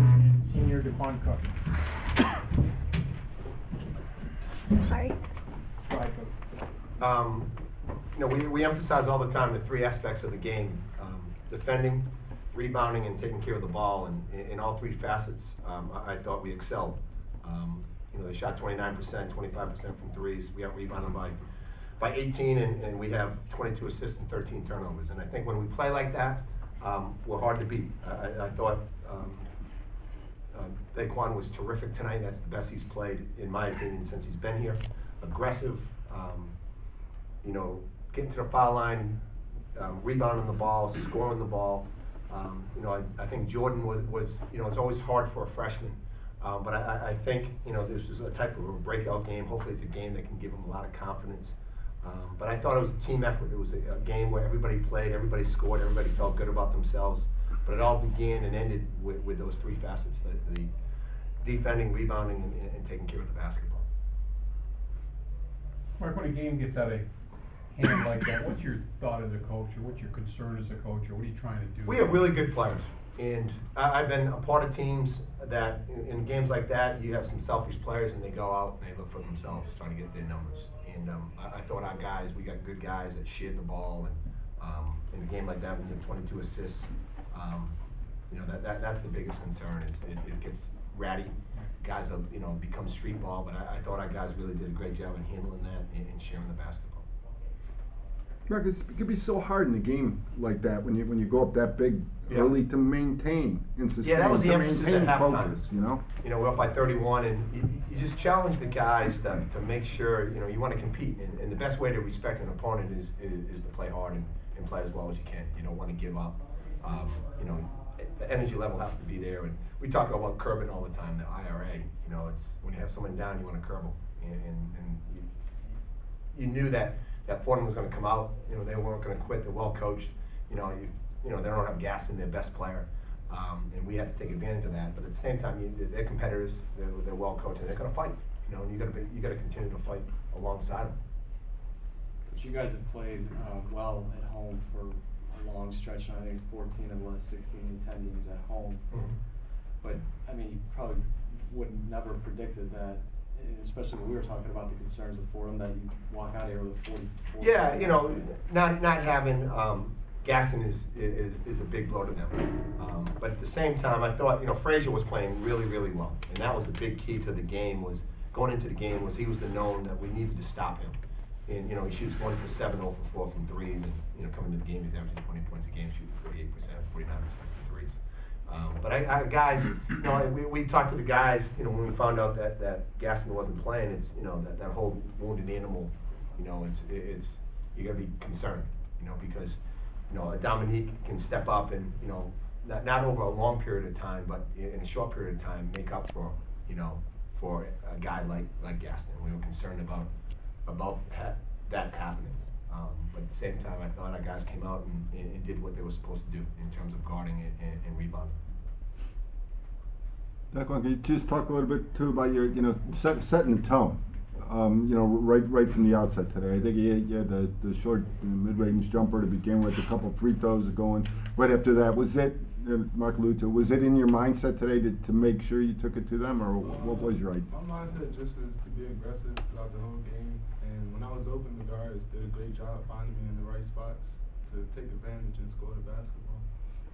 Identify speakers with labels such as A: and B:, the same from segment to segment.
A: and senior DeQuan Cook.
B: Sorry.
A: Go ahead, Coach.
C: We emphasize all the time the three aspects of the game, defending, rebounding, and taking care of the ball, and in all three facets, I thought we excelled. They shot 29%, 25% from threes. We out-rebounded by 18, and we have 22 assists and 13 turnovers. And I think when we play like that, we're hard to beat. I thought DeQuan was terrific tonight. That's the best he's played, in my opinion, since he's been here. Aggressive, getting to the foul line, rebounding the ball, scoring the ball. I think Jordan was it's always hard for a freshman. But I think, this is a type of a breakout game. Hopefully it's a game that can give him a lot of confidence. But I thought it was a team effort. It was a game where everybody played, everybody scored, everybody felt good about themselves. But it all began and ended with those three facets, the defending, rebounding, and taking care of the basketball.
A: Mark, when a game gets out of hand like that, what's your thought as a coach, or what's your concern as a coach, or what are you trying to do?
C: We have really good players. And I've been a part of teams that, in games like that, you have some selfish players and they go out and they look for themselves, trying to get their numbers. And I thought our guys, we got good guys that shared the ball. And in a game like that, when you have 22 assists, that's the biggest concern. It gets ratty. Guys have, become street ball. But I thought our guys really did a great job in handling that and sharing the basketball.
D: Mark, it could be so hard in a game like that when you go up that big early to maintain and sustain.
C: Yeah, that was the emphasis at halftime.
D: Focus,
C: we're up by 31, and you just challenge the guys to make sure you want to compete. And the best way to respect an opponent is to play hard and play as well as you can. You don't want to give up. The energy level has to be there. And we talk about curbing all the time. The IRA. It's when you have someone down, you want to curb them. And you knew that Fordham was going to come out. They weren't going to quit. They're well coached. They don't have gas in their best player, and we have to take advantage of that. But at the same time, they're competitors. They're well coached, and they're going to fight. And you got to continue to fight alongside them.
E: But you guys have played well at home for a long stretch. I think it's 14 of the last 16 and 10 games at home.
C: Mm-hmm.
E: But you probably would never predicted that. Especially when we were talking about the concerns with Fordham, that you walk out of here with a 40.
C: Yeah, not having Gaston is a big blow to them. But at the same time, I thought Frazier was playing really, really well, and that was the big key to the game. Was going into the game was he was the known that we needed to stop him. And he shoots 1 for 7, 0 for 4 from threes, and coming into the game he's averaging 20 points a game, shooting 48%, 49% from threes. But I guys, we talked to the guys, when we found out that Gaston wasn't playing. It's that whole wounded animal, it's you gotta be concerned, because a Dominique can step up and not over a long period of time, but in a short period of time make up for for a guy like Gaston. We were concerned about that happening. But at the same time, I thought our guys came out and did what they were supposed to do in terms of guarding and rebounding.
D: DeQuan, can you just talk a little bit too about your, setting the tone, right from the outset today? I think you had the short mid-range jumper to begin with, a couple of free throws going right after that. Was it, Mark alluded to, was it in your mindset today to make sure you took it to them, or what was your idea?
F: My mindset just is to be aggressive throughout the whole game, and when I was open, the guards did a great job finding me in the right spots to take advantage and score the basketball.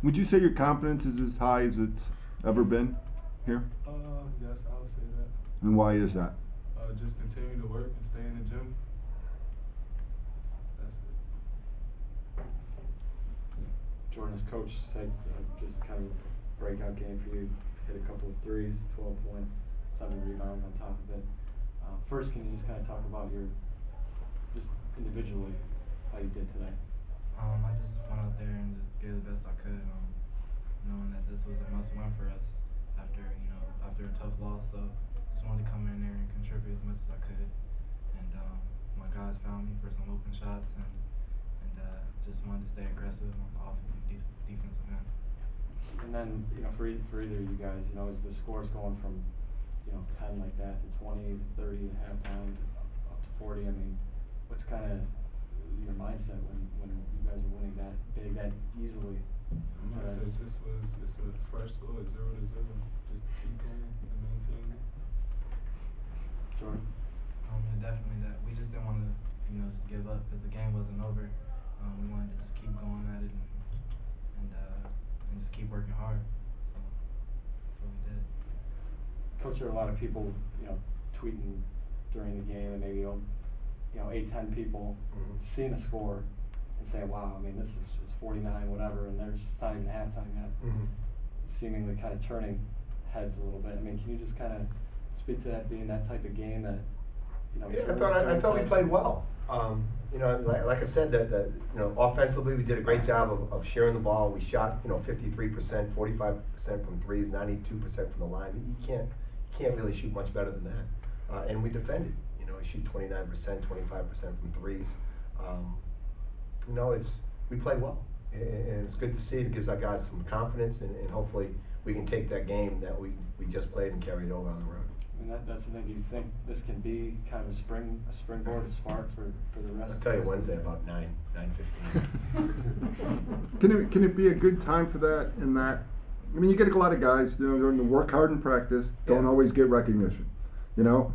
D: Would you say your confidence is as high as it's ever been here?
F: Yes, I would say that.
D: And why is that?
F: Just continue to work and stay in the gym. That's it.
E: Jordan, as coach said, just kind of a breakout game for you. Hit a couple of threes, 12 points, 7 rebounds on top of it. First, can you just kind of talk about just individually, how you did today?
G: I just went out there and just gave the best I could, knowing that this was a must-win for us after a tough loss. So just wanted to come in there and contribute as much as I could. And my guys found me for some open shots, and just wanted to stay aggressive on the offensive, defensive end.
E: And then, for either of you guys, as the scores going from 10 like that to 20 to 30 at halftime to up to 40, what's kind of your mindset when you guys are winning that big, that easily?
F: My mindset it's a fresh score, 0-0.
G: up because the game wasn't over. We wanted to just keep going at it and just keep working hard. So that's what we did.
E: Coach, there are a lot of people, tweeting during the game, and maybe 8, 10 people seeing a score and saying, "Wow, I mean, this is 49, whatever," and it's not even halftime yet. Seemingly kind of turning heads a little bit. I mean, can you just kind of speak to that being that type of game that
C: Yeah, I thought we played well. Like I said, offensively we did a great job of sharing the ball. We shot 53%, 45% from threes, 92% from the line. You can't really shoot much better than that. And we defended. We shoot 29%, 25% from threes. We played well, and it's good to see. It gives our guys some confidence, and hopefully we can take that game that we just played and carry it over on the road.
E: I mean, that's the thing. Do you think this can be kind of a springboard, a spark for the rest?
C: I'll tell you Wednesday about 9:15.
D: Can it be a good time for that? In that, I mean, you get a lot of guys, going to work hard in practice, don't always get recognition.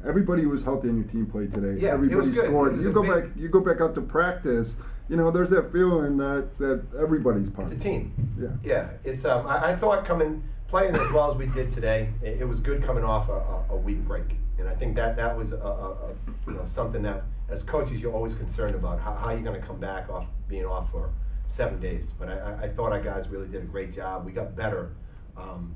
D: Everybody who was healthy in your team played today.
C: Yeah,
D: everybody
C: it was good.
D: scored.
C: It was
D: You go back out to practice. There's that feeling that everybody's part.
C: It's a team.
D: Yeah.
C: Yeah. It's I thought playing as well as we did today, it was good coming off a week break, and I think that was something that as coaches you're always concerned about how you're going to come back off being off for 7 days. But I thought our guys really did a great job. We got better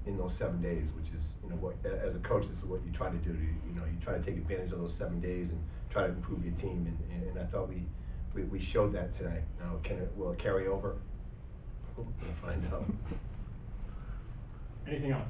C: in those 7 days, which is as a coach, this is what you try to do. You try to take advantage of those 7 days and try to improve your team, and I thought we showed that today. Now will it carry over? We'll find out.
A: Anything else?